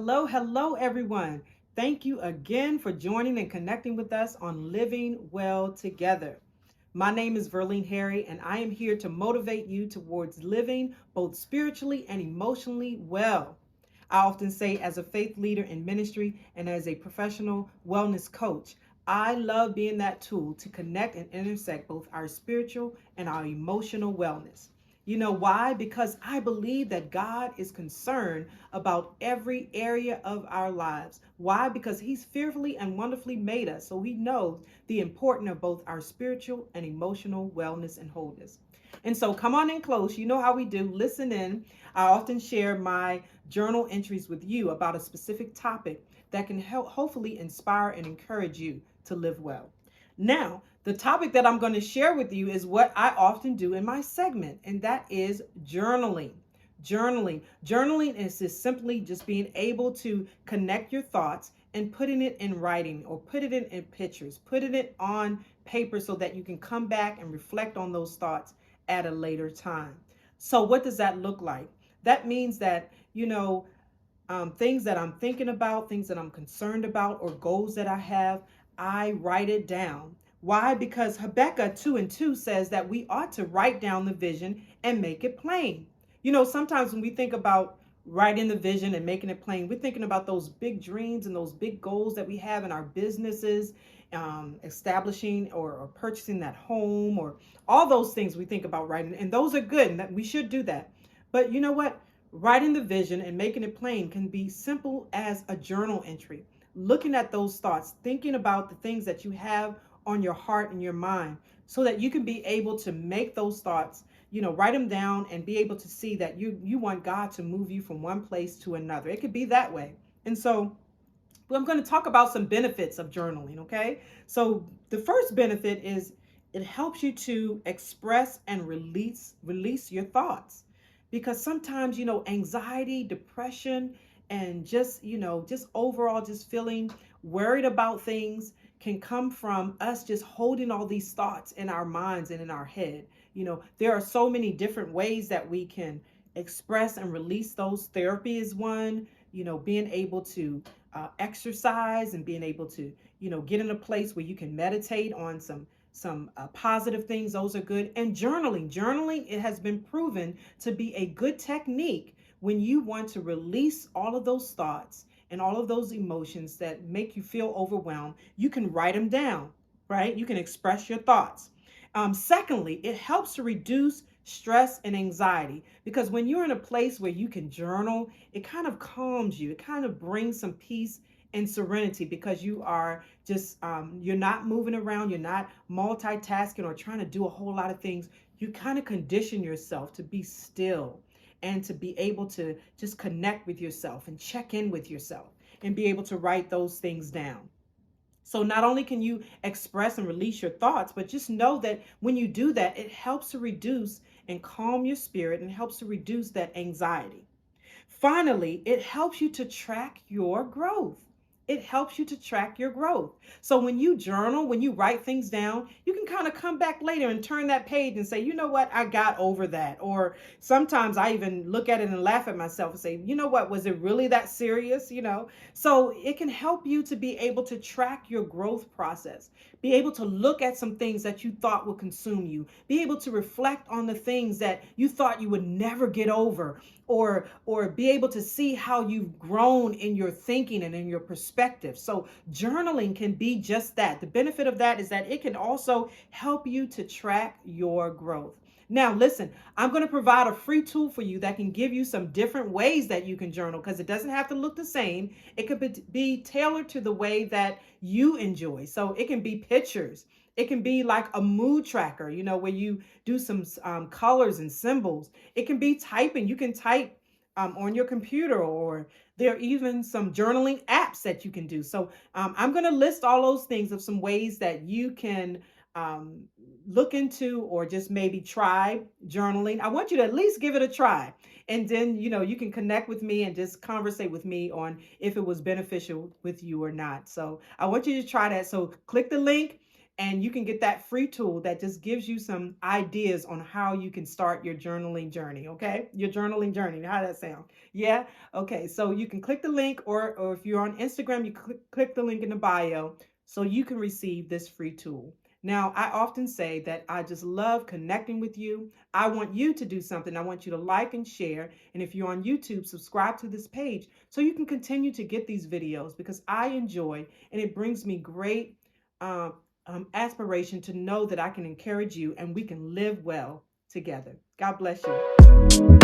hello, everyone. Thank you again for joining and connecting with us on Living Well Together. My name is Verlene Harry, and I am here to motivate you towards living both spiritually and emotionally well. I often say, as a faith leader in ministry and as a professional wellness coach, I love being that tool to connect and intersect both our spiritual and our emotional wellness. You know why? Because I believe that God is concerned about every area of our lives. Why? Because He's fearfully and wonderfully made us. So He knows the importance of both our spiritual and emotional wellness and wholeness. And so come on in close. You know how we do. Listen in. I often share my journal entries with you about a specific topic that can help hopefully inspire and encourage you to live well. Now, the topic that I'm going to share with you is what I often do in my segment, and that is journaling. Journaling is just simply just being able to connect your thoughts and putting it in writing or put it in pictures, putting it on paper so that you can come back and reflect on those thoughts at a later time. So, what does that look like? That means that, things that I'm thinking about, things that I'm concerned about, or goals that I have, I write it down. Why? Because Habakkuk 2 and 2 says that we ought to write down the vision and make it plain. Sometimes when we think about writing the vision and making it plain, we're thinking about those big dreams and those big goals that we have in our businesses, establishing or purchasing that home, or all those things we think about writing. And those are good, and that we should do that. But you know what? Writing the vision and making it plain can be simple as a journal entry. Looking at those thoughts, thinking about the things that you have on your heart and your mind, so that you can be able to make those thoughts, write them down and be able to see that you want God to move you from one place to another. It could be that way. And so I'm going to talk about some benefits of journaling, okay? So the first benefit is it helps you to express and release your thoughts. Because sometimes, anxiety, depression, and just overall just feeling worried about things can come from us just holding all these thoughts in our minds and in our head. There are so many different ways that we can express and release those. Therapy is one, being able to exercise and being able to, get in a place where you can meditate on some positive things. Those are good. And journaling, it has been proven to be a good technique when you want to release all of those thoughts and all of those emotions that make you feel overwhelmed. You can write them down, right? You can express your thoughts. Secondly, it helps to reduce stress and anxiety, because when you're in a place where you can journal, it kind of calms you. It kind of brings some peace and serenity, because you are just you're not moving around, you're not multitasking or trying to do a whole lot of things. You kind of condition yourself to be still and to be able to just connect with yourself and check in with yourself and be able to write those things down. So not only can you express and release your thoughts, but just know that when you do that, it helps to reduce and calm your spirit and helps to reduce that anxiety. Finally, it helps you to track your growth. It helps you to track your growth. So when you journal, when you write things down, you can kind of come back later and turn that page and say, you know what, I got over that. Or sometimes I even look at it and laugh at myself and say, you know what, was it really that serious? So it can help you to be able to track your growth process, be able to look at some things that you thought would consume you, be able to reflect on the things that you thought you would never get over, or be able to see how you've grown in your thinking and in your perspective. So journaling can be just that. The benefit of that is that it can also help you to track your growth. Now, listen, I'm going to provide a free tool for you that can give you some different ways that you can journal, because it doesn't have to look the same. It could be tailored to the way that you enjoy. So it can be pictures. It can be like a mood tracker, where you do some colors and symbols. It can be typing. You can type on your computer, or there are even some journaling apps that you can do. So I'm going to list all those things of some ways that you can um, look into or just maybe try journaling. I want you to at least give it a try. And then, you can connect with me and just conversate with me on if it was beneficial with you or not. So I want you to try that. So click the link And you can get that free tool that just gives you some ideas on how you can start your journaling journey. Okay, your journaling journey. How does that sound? Yeah. Okay, so you can click the link, or if you're on Instagram, you click the link in the bio so you can receive this free tool. Now, I often say that I just love connecting with you. I want you to do something. I want you to like and share. And if you're on YouTube, subscribe to this page so you can continue to get these videos, because I enjoy, and it brings me great um, aspiration to know that I can encourage you and we can live well together. God bless you.